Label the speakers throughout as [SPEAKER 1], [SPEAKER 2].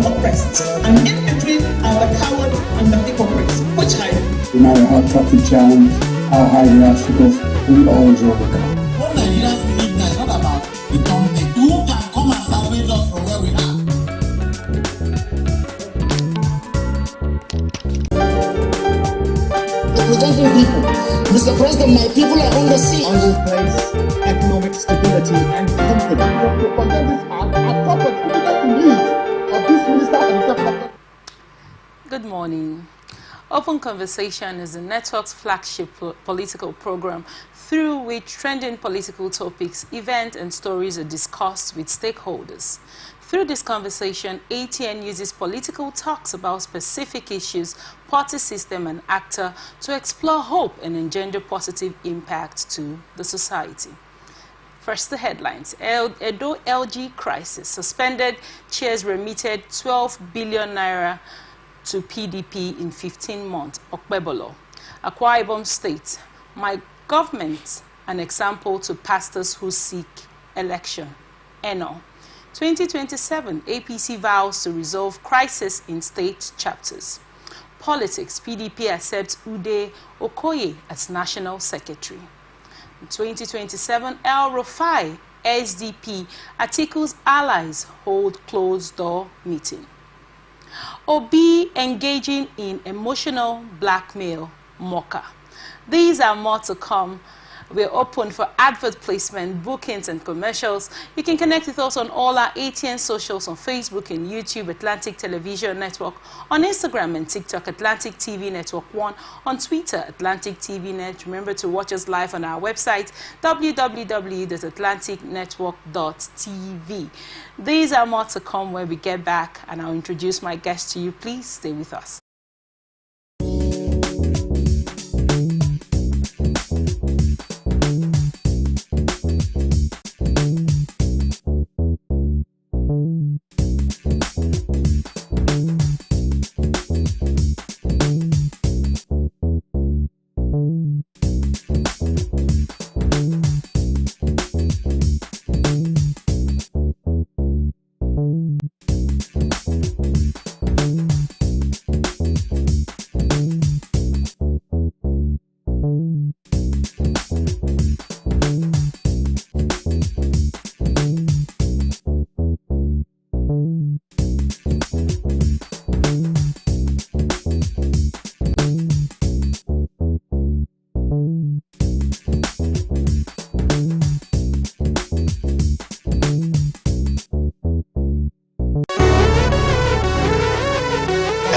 [SPEAKER 1] oppressed, and in between are the coward and the hypocrites. Which I
[SPEAKER 2] no matter how tough the challenge, how high the obstacles, we always overcome.
[SPEAKER 3] What Nigerians believe now is not about the government. Who can come and salvage us from where we are?
[SPEAKER 4] Representing people. Mr. President, my people are on the sea.
[SPEAKER 1] will place economic stability and confidence.
[SPEAKER 3] To condemn this act, I propose to get the lead of this minister and the
[SPEAKER 5] Good morning. Open Conversation is the network's flagship political program through which trending political topics, events, and stories are discussed with stakeholders. Through this conversation, ATN uses political talks about specific issues, party system, and actor to explore hope and engender positive impact to the society. First, the headlines. Edo LG crisis. Suspended chairs remitted 12 billion naira to PDP in 15 months. Okpebolo. Akwa Ibom State. My government, an example to pastors who seek election. Eno. 2027, APC vows to resolve crisis in state chapters. Politics. PDP accepts Ude Okoye as National Secretary. In 2027, El Rufai, SDP, Atiku's allies hold closed-door meeting. Obi engaging in emotional blackmail, Mocha. These are more to come. We're open for advert placement, bookings, and commercials. You can connect with us on all our ATN socials on Facebook and YouTube, Atlantic Television Network, on Instagram and TikTok, Atlantic TV Network 1, on Twitter, Atlantic TV Net. Remember to watch us live on our website, www.atlanticnetwork.tv. These are more to come when we get back, and I'll introduce my guest to you. Please stay with us.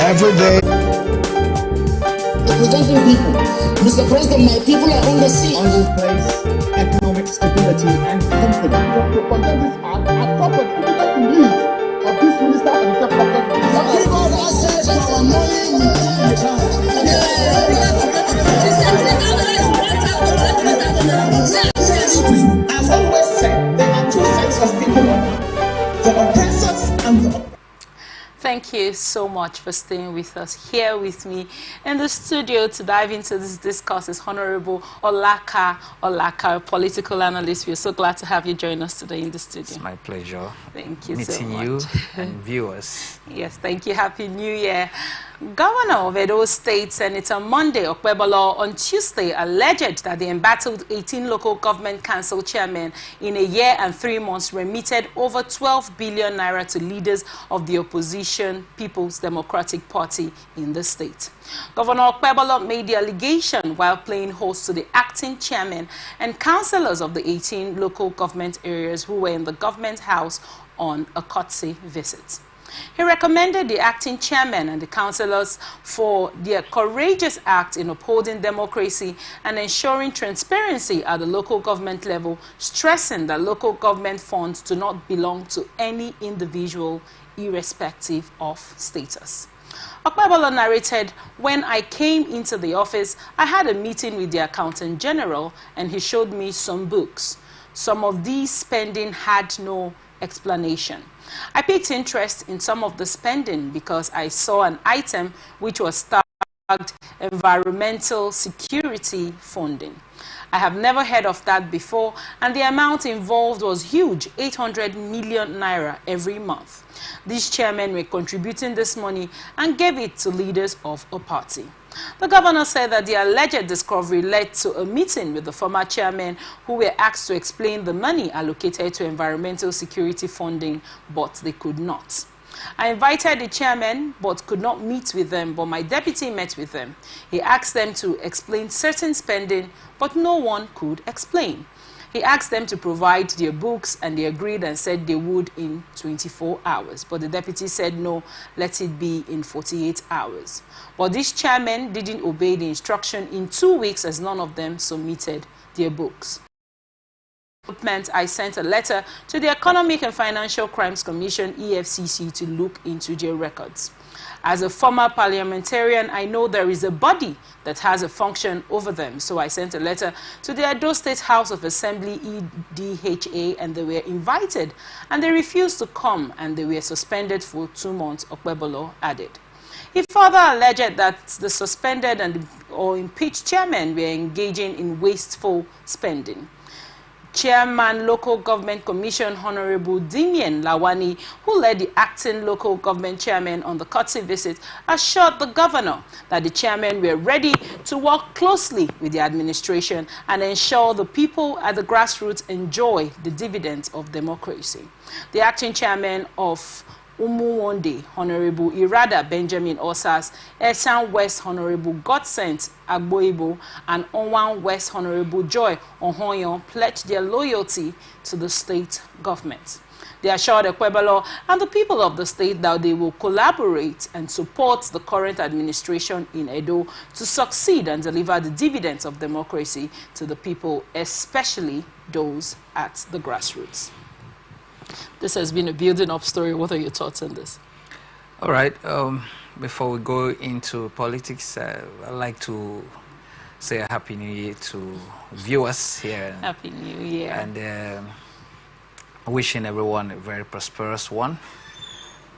[SPEAKER 2] Every day.
[SPEAKER 4] Representing people. Mr. President, my people are on the sea.
[SPEAKER 1] will place economic stability and confidence.
[SPEAKER 3] To condemn this act, I propose to get the lead of this minister and the
[SPEAKER 4] Give us access to our money.
[SPEAKER 1] I've always said there are two sets of people, the oppressors and the
[SPEAKER 5] Thank you so much for staying with us. Here with me in the studio to dive into this discourse is Honorable Olaka, a political analyst. We're so glad to have you join us today in the studio.
[SPEAKER 6] It's my pleasure.
[SPEAKER 5] Thank you so much.
[SPEAKER 6] Meeting you and viewers.
[SPEAKER 5] Yes, thank you. Happy New Year. Governor of Edo State, Senator Monday Okpebolo, on Tuesday alleged that the embattled 18 local government council chairmen in a year and 3 months remitted over 12 billion naira to leaders of the opposition People's Democratic Party in the state. Governor Okpebolo made the allegation while playing host to the acting chairman and councillors of the 18 local government areas who were in the government house on a courtesy visit. He recommended the acting chairman and the councillors for their courageous act in upholding democracy and ensuring transparency at the local government level, stressing that local government funds do not belong to any individual, irrespective of status. Okpebolo narrated, when I came into the office, I had a meeting with the accountant general and he showed me some books. Some of these spending had no explanation. I picked interest in some of the spending because I saw an item which was tagged environmental security funding. I have never heard of that before, and the amount involved was huge, 800 million naira every month. These chairmen were contributing this money and gave it to leaders of a party. The governor said that the alleged discovery led to a meeting with the former chairmen who were asked to explain the money allocated to environmental security funding, but they could not. I invited the chairman but could not meet with them, but my deputy met with them. He asked them to explain certain spending, but no one could explain. He asked them to provide their books, and they agreed and said they would in 24 hours. But the deputy said no, let it be in 48 hours. But this chairman didn't obey the instruction in 2 weeks, as none of them submitted their books. I sent a letter to the Economic and Financial Crimes Commission, EFCC, to look into their records. As a former parliamentarian, I know there is a body that has a function over them. So I sent a letter to the Edo State House of Assembly, EDHA, and they were invited, and they refused to come, and they were suspended for 2 months, Okpebolo added. He further alleged that the suspended or impeached chairmen were engaging in wasteful spending. Chairman Local Government Commission Honorable Dimian Lawani, who led the acting local government chairman on the courtesy visit, assured the governor that the chairmen were ready to work closely with the administration and ensure the people at the grassroots enjoy the dividends of democracy. The acting chairman of Umuwonde, Honorable Irada Benjamin Osas, Esan West, Honorable Godsent Agboibo, and Onwan West, Honorable Joy Ohonyon pledged their loyalty to the state government. They assured Okpebolo and the people of the state that they will collaborate and support the current administration in Edo to succeed and deliver the dividends of democracy to the people, especially those at the grassroots. This has been a building up story. What are your thoughts on this?
[SPEAKER 6] All right. Before we go into politics, I'd like to say a Happy New Year to viewers here.
[SPEAKER 5] Happy New Year.
[SPEAKER 6] And wishing everyone a very prosperous one.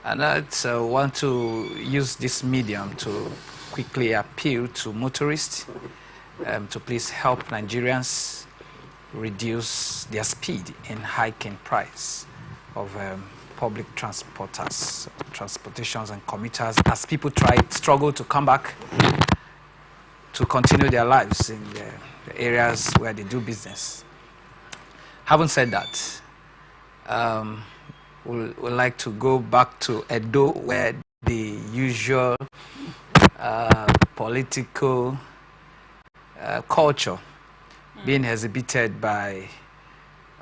[SPEAKER 6] And I want to use this medium to quickly appeal to motorists to please help Nigerians reduce their speed in hiking price of public transportations and commuters as people struggle to come back to continue their lives in the areas where they do business. Having said that, we'd like to go back to Edo, where the usual political culture being exhibited by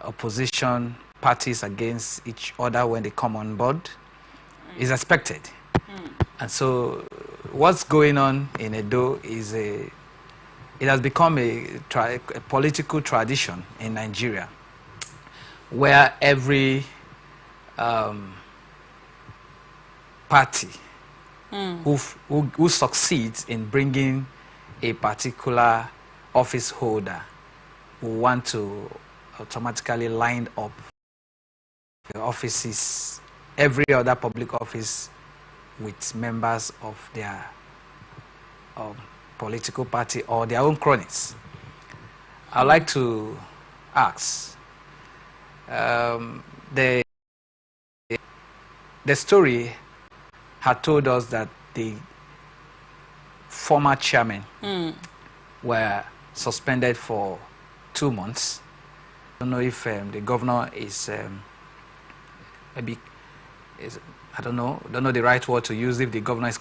[SPEAKER 6] opposition parties against each other when they come on board is expected. And so what's going on in Edo is it has become a political tradition in Nigeria, where every party who succeeds in bringing a particular office holder will want to automatically line up the offices, every other public office, with members of their political party or their own cronies. I'd like to ask, the story had told us that the former chairmen were suspended for 2 months. I don't know if the governor is I don't know the right word to use, if the governor is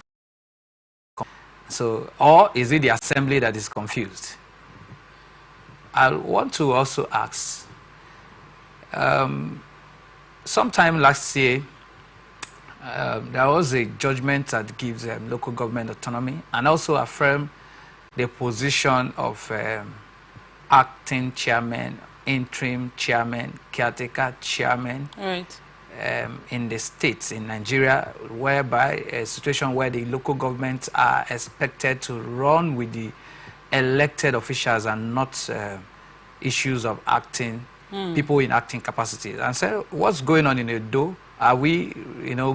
[SPEAKER 6] so, or is it the assembly that is confused? I want to also ask, sometime last year there was a judgment that gives local government autonomy and also affirmed the position of acting chairman, interim chairman, caretaker chairman,
[SPEAKER 5] Right.
[SPEAKER 6] In the states in Nigeria, whereby a situation where the local governments are expected to run with the elected officials and not issues of acting, people in acting capacities. And so what's going on in Edo? Are we,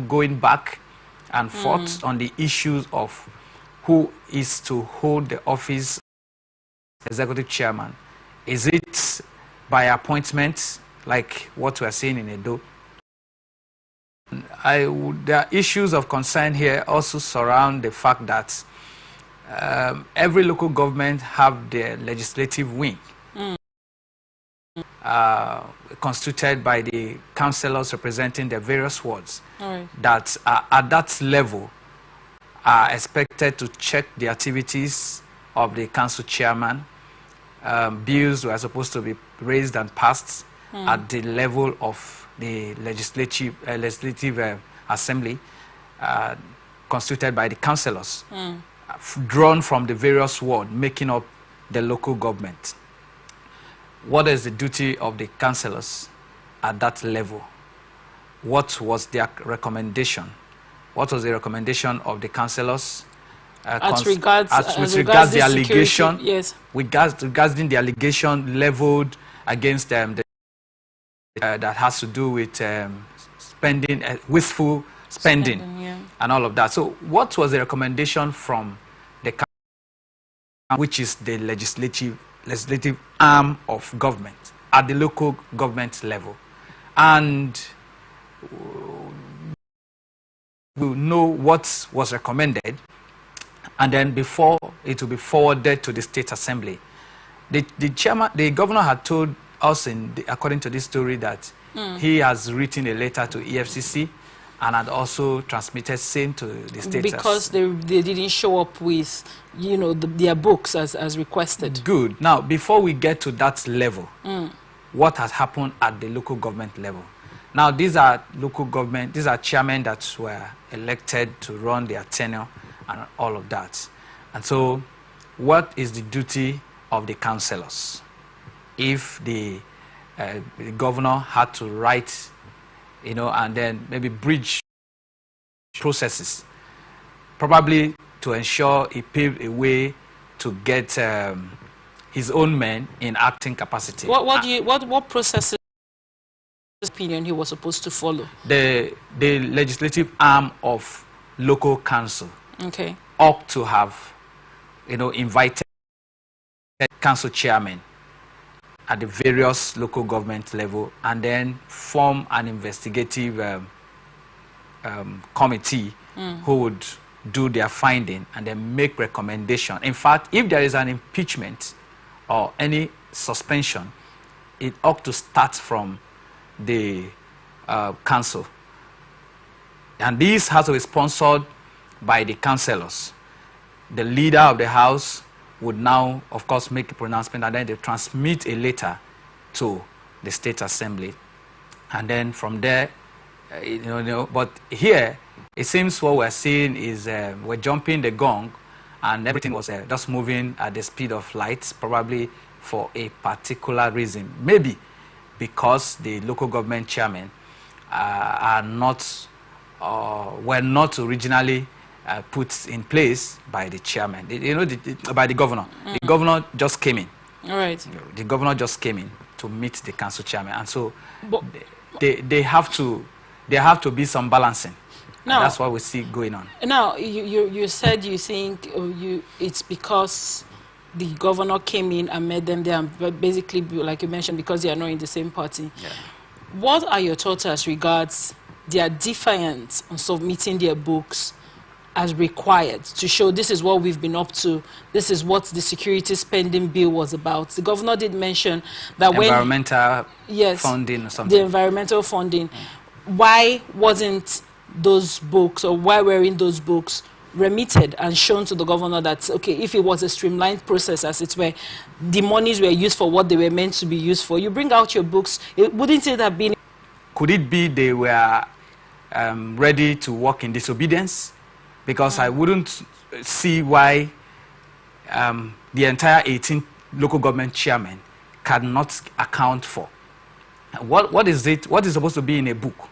[SPEAKER 6] going back and forth on the issues of who is to hold the office executive chairman Is it by appointment, like what we are seeing in Edo? There are issues of concern here also surround the fact that every local government have their legislative wing, constituted by the councillors representing the various wards, that at that level are expected to check the activities of the council chairman. Bills were supposed to be raised and passed at the level of the legislative assembly, constituted by the councillors, drawn from the various wards, making up the local government. What is the duty of the councillors at that level? What was their recommendation? What was the recommendation of the councillors
[SPEAKER 5] with regards
[SPEAKER 6] the allegation?
[SPEAKER 5] Yes.
[SPEAKER 6] Regarding the allegation leveled against them, that has to do with spending, wasteful spending, and all of that. So, what was the recommendation from the council, which is the legislative arm of government at the local government level? And we know what was recommended, and then before it will be forwarded to the state assembly. The governor had told us, according to this story, that he has written a letter to EFCC and had also transmitted same to the state.
[SPEAKER 5] Because they didn't show up with, their books as requested.
[SPEAKER 6] Good. Now, before we get to that level, what has happened at the local government level? Now, these are chairmen that were elected to run their tenure and all of that. And so, what is the duty of the councillors? If the governor had to write, and then maybe bridge processes, probably to ensure he paved a way to get his own men in acting capacity.
[SPEAKER 5] What processes, opinion, he was supposed to follow?
[SPEAKER 6] The legislative arm of local council ought to have, invited council chairmen at the various local government level, and then form an investigative committee who would do their finding and then make recommendation. In fact, if there is an impeachment or any suspension, it ought to start from the council. And this has to be sponsored by the councillors. The leader of the house would now, of course, make a pronouncement, and then they transmit a letter to the state assembly. And then from there, but here, it seems what we're seeing is we're jumping the gong, and everything was just moving at the speed of light, probably for a particular reason. Maybe because the local government chairmen were not originally put in place by the chairman, by the governor. The governor just came in.
[SPEAKER 5] All right.
[SPEAKER 6] The governor just came in to meet the council chairman, and so they have to be some balancing. Now, that's what we see going on. Now,
[SPEAKER 5] you said you think it's because the governor came in and met them there, but basically, like you mentioned, because they are not in the same party. Yeah. What are your thoughts as regards their defiance on submitting their books as required to show this is what we've been up to, this is what the security spending bill was about? The governor did mention that
[SPEAKER 6] environmental funding or something.
[SPEAKER 5] The environmental funding. Why wasn't those books, or why weren't those books remitted and shown to the governor that, okay, if it was a streamlined process, as it were, the monies were used for what they were meant to be used for? You bring out your books, wouldn't it have been...
[SPEAKER 6] Could it be they were ready to work in disobedience? Because I wouldn't see why the entire 18 local government chairmen cannot account for. What is it? What is supposed to be in a book?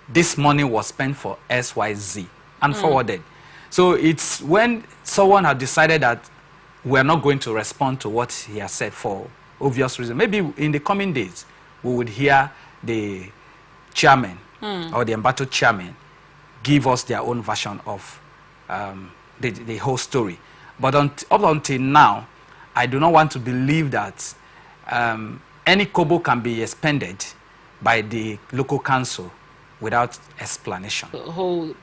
[SPEAKER 6] This money was spent for XYZ and forwarded. So it's when someone had decided that we're not going to respond to what he has said for obvious reasons. Maybe in the coming days, we would hear the chairman or the embattled chairman give us their own version of the whole story. But up until now, I do not want to believe that any kobo can be expended by the local council without explanation.
[SPEAKER 5] The whole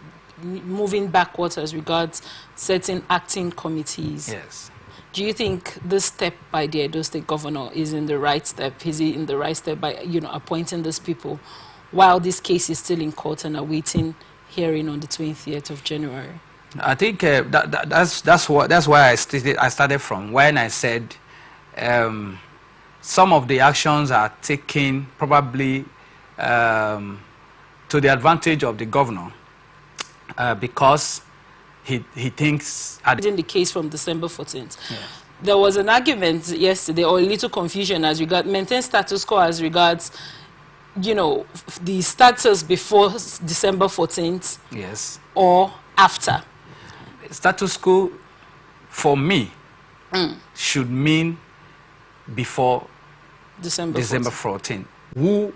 [SPEAKER 5] moving backwards as regards certain acting committees.
[SPEAKER 6] Yes.
[SPEAKER 5] Do you think this step by the Edo State governor is in the right step? Is he in the right step by, appointing these people while this case is still in court and awaiting hearing on the 20th of January?
[SPEAKER 6] I think that's why I started from when I said some of the actions are taken probably to the advantage of the governor because he thinks...
[SPEAKER 5] In the case from December 14th,
[SPEAKER 6] yeah.
[SPEAKER 5] There was an argument yesterday, or a little confusion as regards maintain status quo as regards, the status before December 14th.
[SPEAKER 6] Yes.
[SPEAKER 5] Or after.
[SPEAKER 6] Status quo, for me, should mean before December 14th. Who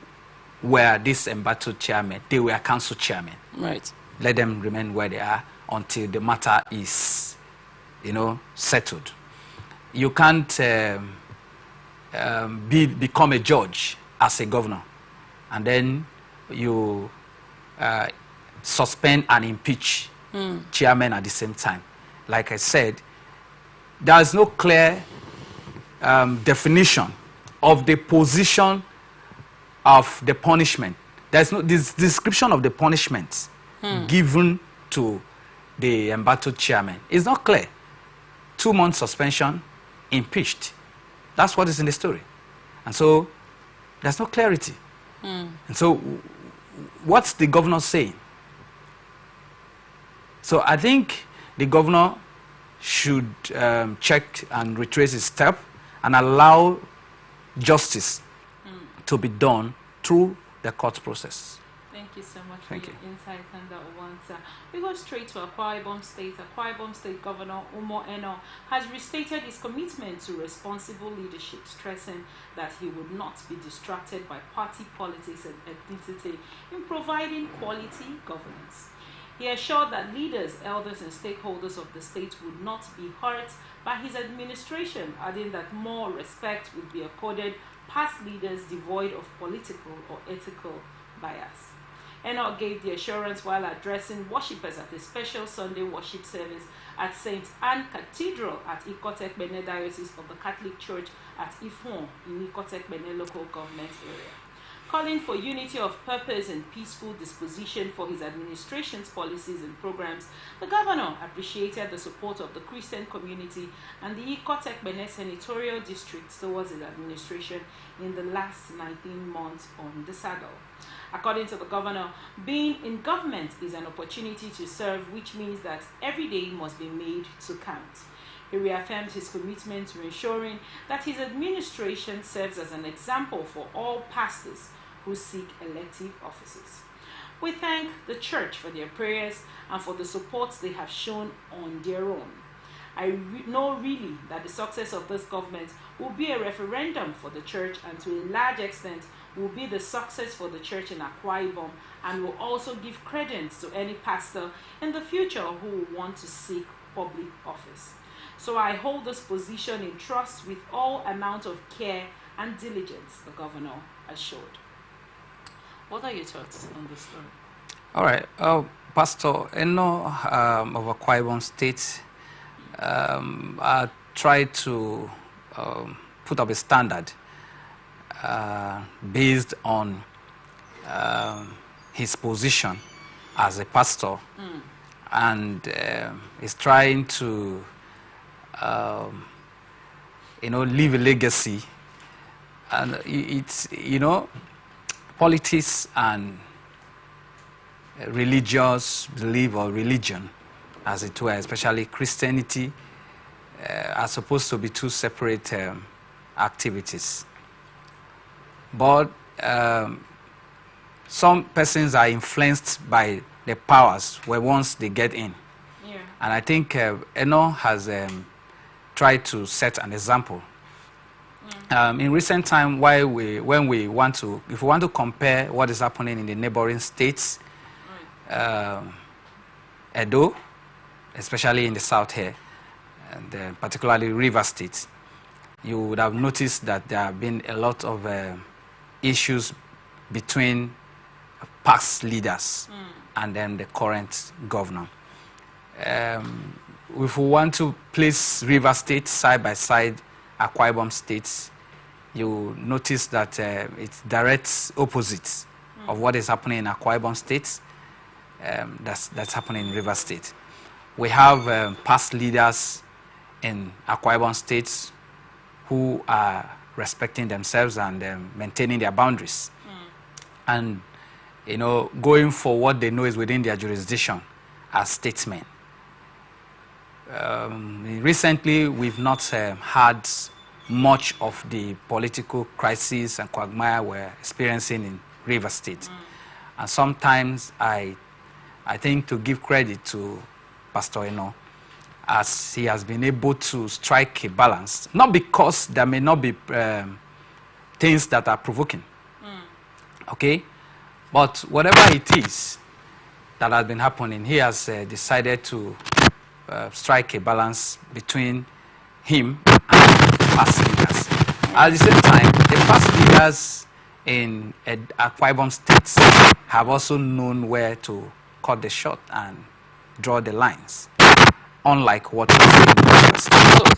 [SPEAKER 6] were this embattled chairmen? They were council chairmen.
[SPEAKER 5] Right.
[SPEAKER 6] Let them remain where they are until the matter is, settled. You can't become a judge as a governor, and then you suspend and impeach chairmen at the same time. Like I said, there is no clear definition of the position of the punishment. There's no description of the punishment given to the embattled chairman. It's not clear. 2 months suspension, impeached. That's what is in the story. And so there's no clarity. And so what's the governor saying? So I think the governor should check and retrace his step and allow justice to be done through the court process.
[SPEAKER 5] Thank you so much
[SPEAKER 6] Thank
[SPEAKER 5] for your
[SPEAKER 6] you.
[SPEAKER 5] insight and that answer. We go straight to Akwa Ibom State. Akwa Ibom State Governor Umo Eno has restated his commitment to responsible leadership, stressing that he would not be distracted by party politics and ethnicity in providing quality governance. He assured that leaders, elders, and stakeholders of the state would not be hurt by his administration, adding that more respect would be accorded past leaders devoid of political or ethical bias. Enoch gave the assurance while addressing worshippers at a special Sunday worship service at St. Anne Cathedral at Ikotekbene Diocese of the Catholic Church at Ifon in Ikotekbene local government area. Calling for unity of purpose and peaceful disposition for his administration's policies and programs, the governor appreciated the support of the Christian community and the Ikotekbene senatorial district towards his administration in the last 19 months on the saddle. According to the governor, being in government is an opportunity to serve, which means that every day must be made to count. He reaffirmed his commitment to ensuring that his administration serves as an example for all pastors who seek elective offices. We thank the church for their prayers and for the support they have shown on their own. I know really that the success of this government will be a referendum for the church and to a large extent will be the success for the church in Akwa Ibom and will also give credence to any pastor in the future who will want to seek public office. So I hold this position in trust with all amount of care and diligence, the governor assured. What are your thoughts on this story?
[SPEAKER 6] All right. Pastor Eno of Akwa Ibom State tried to put up a standard based on his position as a pastor, and is trying to leave a legacy. And it's politics and religious belief or religion, as it were, especially Christianity, are supposed to be two separate activities. But some persons are influenced by the powers where once they get in.
[SPEAKER 5] Yeah.
[SPEAKER 6] And I think Eno has tried to set an example. In recent time, if we want to compare what is happening in the neighboring states, Edo, especially in the south here, and particularly River State, you would have noticed that there have been a lot of issues between past leaders and then the current governor. If we want to place River State side by side Akwa Ibom State, you notice that it's direct opposite of what is happening in Akwa Ibom State. That's happening in River State. We have past leaders in Akwa Ibom State who are respecting themselves and maintaining their boundaries, and going for what they know is within their jurisdiction as statesmen. Recently, we've not had much of the political crisis and quagmire we're experiencing in River State. And sometimes I think to give credit to Pastor Eno, as he has been able to strike a balance, not because there may not be things that are provoking, okay? But whatever it is that has been happening, he has decided to strike a balance between him and past leaders. At the same time, the past leaders in Akwa Ibom State have also known where to cut the shot and draw the lines, unlike what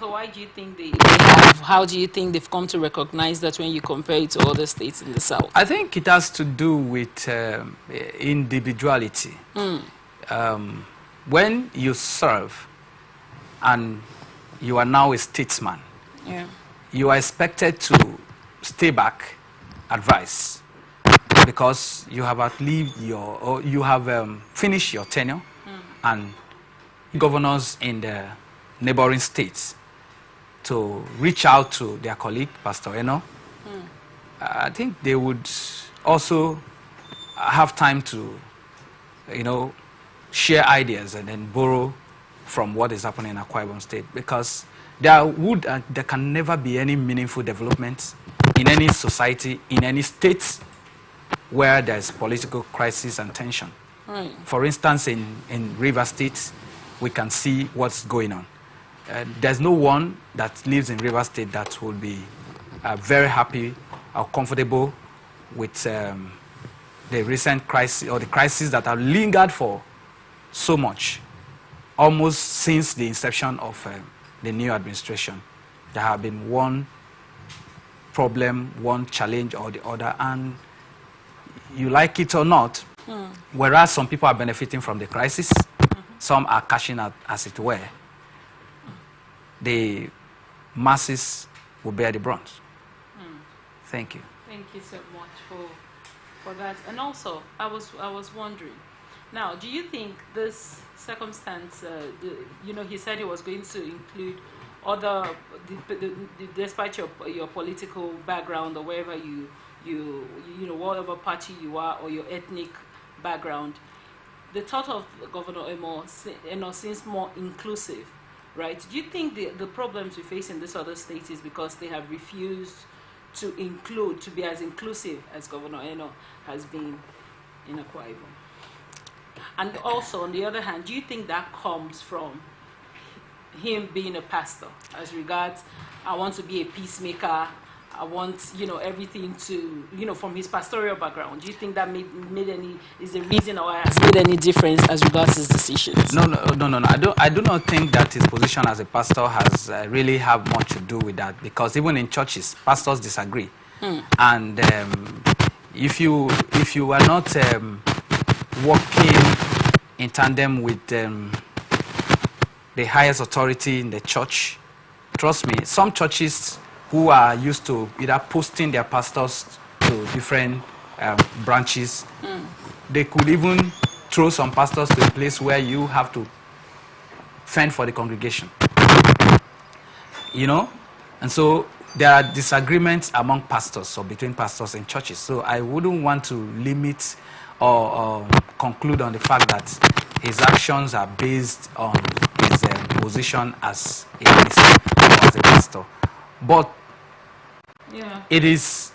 [SPEAKER 5] So why do you think they have, how do you think they've come to recognize that when you compare it to other states in the south?
[SPEAKER 6] I think it has to do with individuality. When you serve and you are now a statesman, you are expected to stay back, advise, because you have outlived you have finished your tenure, and governors in the neighboring states to reach out to their colleague, Pastor Eno. I think they would also have time to, share ideas and then borrow from what is happening in Akwa Ibom State, because there can never be any meaningful development in any society, in any state where there's political crisis and tension.
[SPEAKER 5] Right.
[SPEAKER 6] For instance, in River State, we can see what's going on. There's no one that lives in River State that will be very happy or comfortable with the recent crisis, or the crises that have lingered for so much, almost since the inception of the new administration. There have been one problem, one challenge or the other, and you like it or not, whereas some people are benefiting from the crisis, some are cashing out, as it were, the masses will bear the brunt. Thank you.
[SPEAKER 5] Thank you so much for that. And also, I was wondering, now, do you think this circumstance, he said he was going to include other, despite your political background or wherever whatever party you are or your ethnic background, the thought of Governor Eno seems more inclusive, right? Do you think the problems we face in this other states is because they have refused to be as inclusive as Governor Eno has been in Akwa Ibom? And also, on the other hand, do you think that comes from him being a pastor, as regards, I want to be a peacemaker, I want, everything to, from his pastoral background? Do you think that is the reason, or has made any difference as regards his decisions?
[SPEAKER 6] No. I do not think that his position as a pastor has really have much to do with that, because even in churches, pastors disagree. And if you are not working in tandem with the highest authority in the church, trust me, some churches who are used to either posting their pastors to different branches, they could even throw some pastors to a place where you have to fend for the congregation. And so there are disagreements among pastors or between pastors in churches. So I wouldn't want to limit or conclude on the fact that his actions are based on his position as a minister or as a pastor. But it is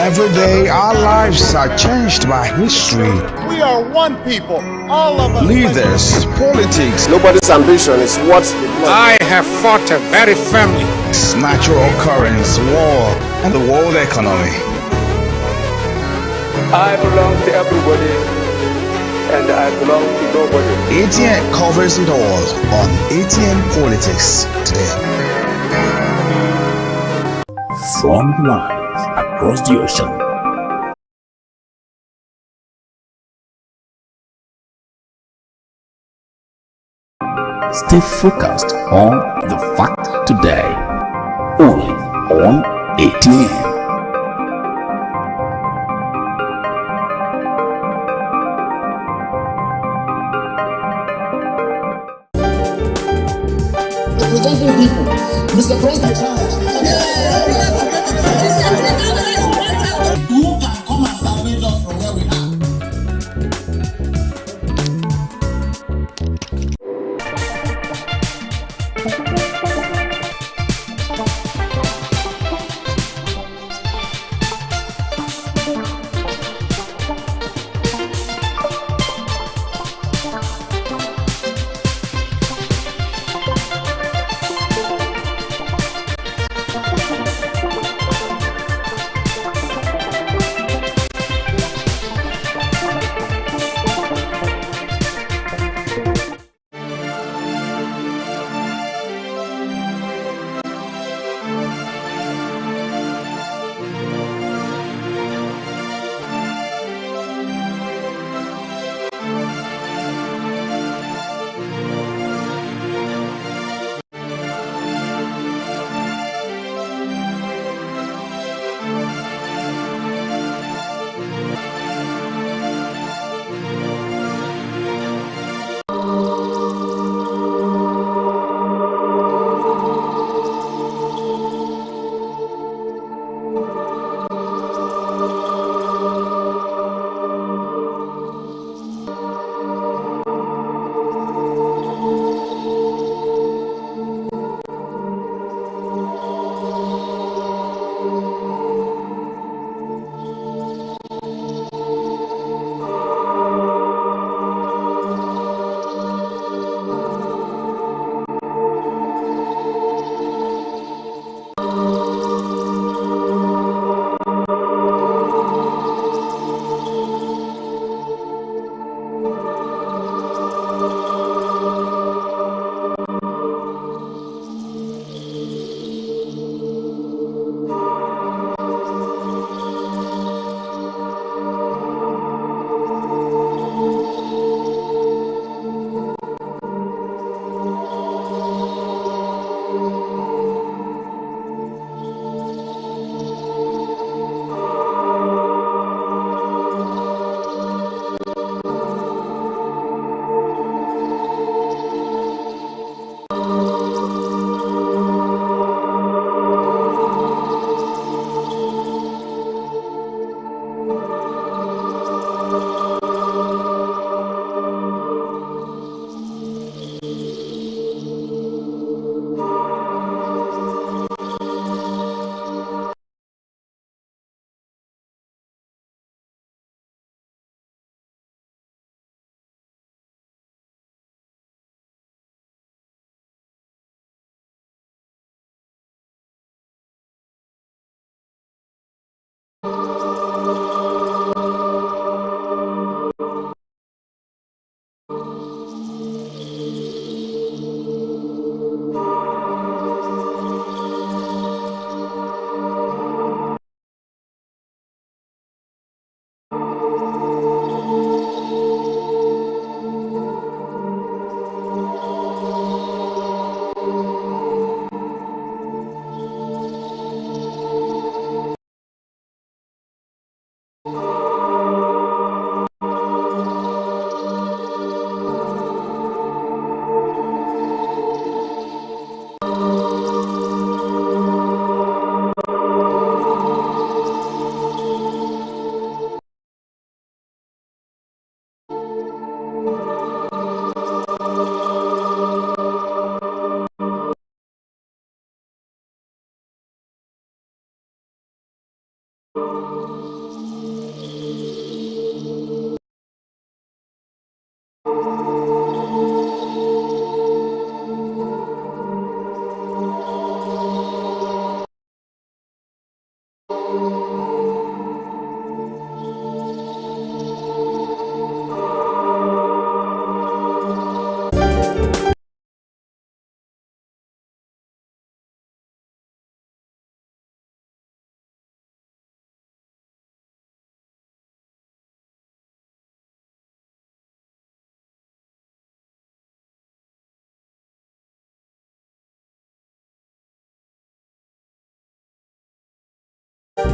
[SPEAKER 7] Every day, our lives are changed by history.
[SPEAKER 8] We are one people, all of us.
[SPEAKER 7] Leaders, politics,
[SPEAKER 9] nobody's ambition is what
[SPEAKER 8] I have fought it very firmly.
[SPEAKER 7] natural occurrence, war, and the world economy.
[SPEAKER 10] I belong to everybody, and I belong to nobody.
[SPEAKER 7] ATN covers it all on ATN Politics today.
[SPEAKER 11] From live across the ocean. Stay focused on the fact today, only on ATN.
[SPEAKER 4] Representing people, Mr. President.
[SPEAKER 3] Who can come and salvage us from where we are?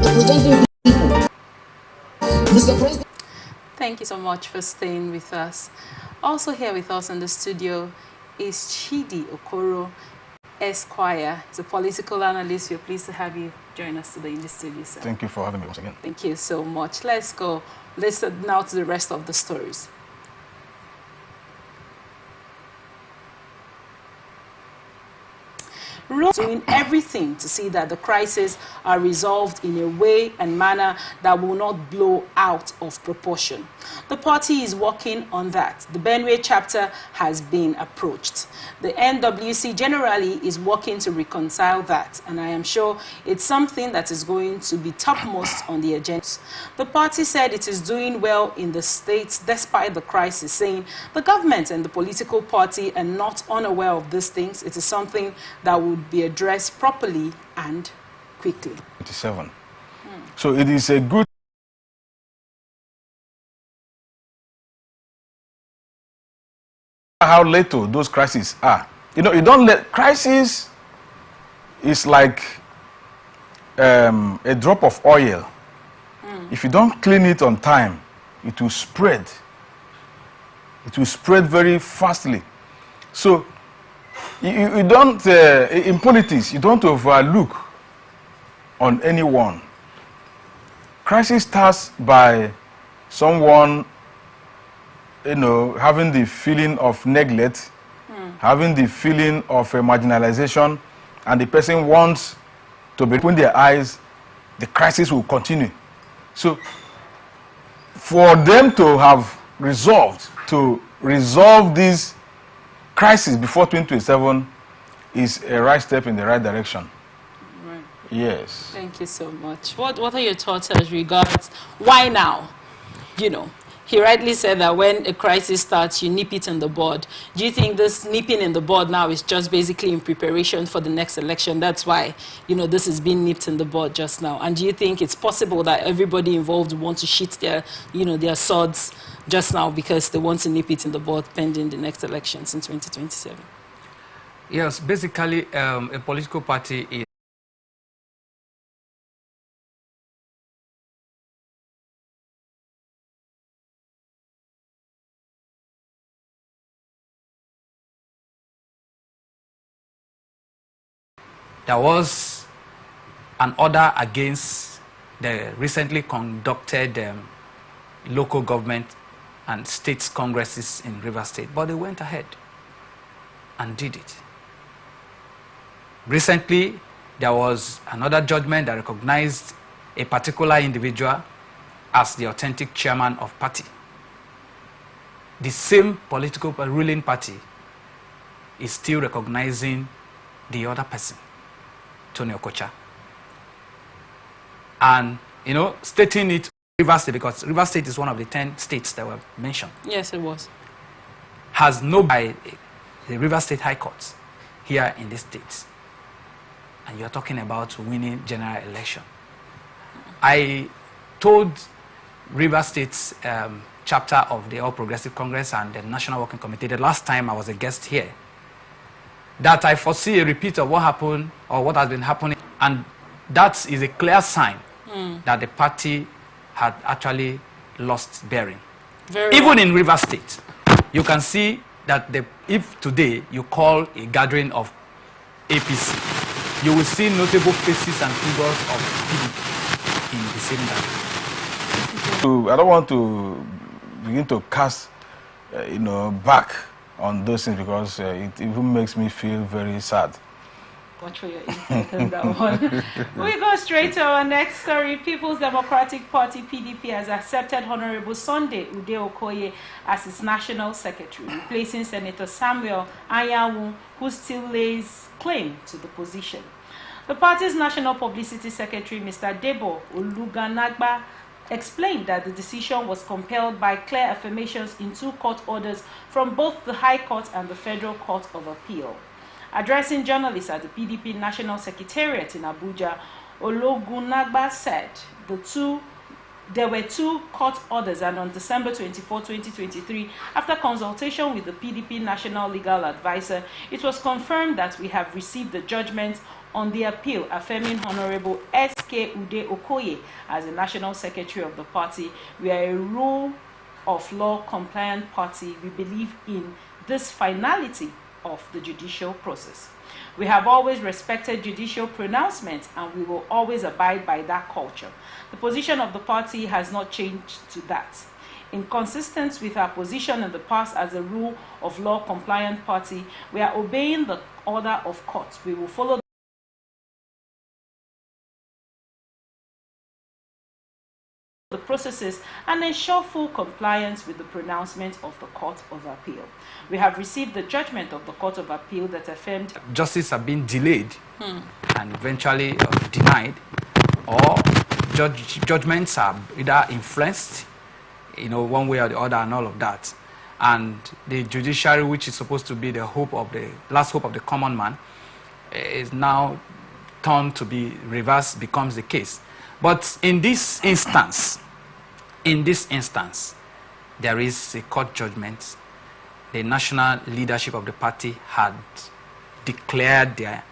[SPEAKER 4] representing people. Mr. President.
[SPEAKER 5] Thank you so much for staying with us. Also here with us in the studio is Chidi Okoro, Esquire. He's a political analyst. We're pleased to have you join us today in the studio, sir.
[SPEAKER 9] Thank you for having me once again.
[SPEAKER 5] Thank you so much. Let's go. Let's now to the rest of the stories. Doing everything to see that the crises are resolved in a way and manner that will not blow out of proportion. The party is working on that. The Benue chapter has been approached. The NWC generally is working to reconcile that, and I am sure it's something that is going to be topmost on the agenda. The party said it is doing well in the states despite the crisis, saying the government and the political party are not unaware of these things. It is something that would be addressed properly and quickly.
[SPEAKER 9] 27. So it is a good how little those crises are. You know, you don't let crisis is like a drop of oil. If you don't clean it on time, it will spread. It will spread very fastly. So you don't, in politics, you don't overlook on anyone. Crisis starts by someone, you know, having the feeling of neglect, having the feeling of marginalization, and the person wants to be open their eyes, the crisis will continue. So for them to have resolved to resolve this crisis before 2027 is a right step in the right direction.
[SPEAKER 5] Right.
[SPEAKER 9] Yes.
[SPEAKER 5] Thank you so much. What are your thoughts as regards why now? You know, he rightly said that when a crisis starts, you nip it in the bud. Do you think this nipping in the bud now is just basically in preparation for the next election? That's why, you know, this is being nipped in the bud just now. And do you think it's possible that everybody involved want to sheath their, you know, their swords just now because they want to nip it in the bud pending the next elections in 2027?
[SPEAKER 6] Yes, basically, a political party is there was an order against the recently conducted local government and states congresses in Rivers State, but they went ahead and did it. Recently, there was another judgment that recognized a particular individual as the authentic chairman of party. The same political ruling party is still recognizing the other person, Tony Okocha. And, you know, stating it Rivers State, because Rivers State is one of the 10 states that were mentioned.
[SPEAKER 5] Yes, it was.
[SPEAKER 6] Has no by the Rivers State High Court here in this state. And you're talking about winning general election. I told Rivers State's chapter of the All Progressive Congress and the National Working Committee the last time I was a guest here that I foresee a repeat of what happened or what has been happening, and that is a clear sign that the party had actually lost bearing. Even in Rivers State, you can see that if today you call a gathering of APC, you will see notable faces and figures of PDP in the same gathering.
[SPEAKER 9] So I don't want to begin to cast, you know, back on those things because it even makes me feel very sad.
[SPEAKER 5] Watch for your insight on that one. We go straight to our next story. People's Democratic Party, PDP, has accepted Honorable Sunday Ude Okoye as its national secretary, replacing Senator Samuel Anyanwu, who still lays claim to the position. The party's national publicity secretary, Mr. Debo Oluganagba, explained that the decision was compelled by clear affirmations in 2 court orders from both the High Court and the Federal Court of Appeal. Addressing journalists at the PDP National Secretariat in Abuja, Ologunagba said the There were 2 court orders, and on December 24, 2023, after consultation with the PDP National Legal Advisor, it was confirmed that we have received the judgment on the appeal affirming Honorable S.K. Ude Okoye as the National Secretary of the party. We are a rule of law compliant party. We believe in this finality of the judicial process. We have always respected judicial pronouncements, and we will always abide by that culture. The position of the party has not changed to that. In consistence with our position in the past as a rule of law compliant party, we are obeying the order of court. We will follow the processes and ensure full compliance with the pronouncement of the Court of Appeal. We have received the judgment of the Court of Appeal that affirmed
[SPEAKER 6] justice have been delayed and eventually denied, or judgments are either influenced, one way or the other, and all of that. And the judiciary, which is supposed to be the last hope of the common man, is now turned to be reversed, becomes the case. But in this instance, there is a court judgment. The national leadership of the party had declared their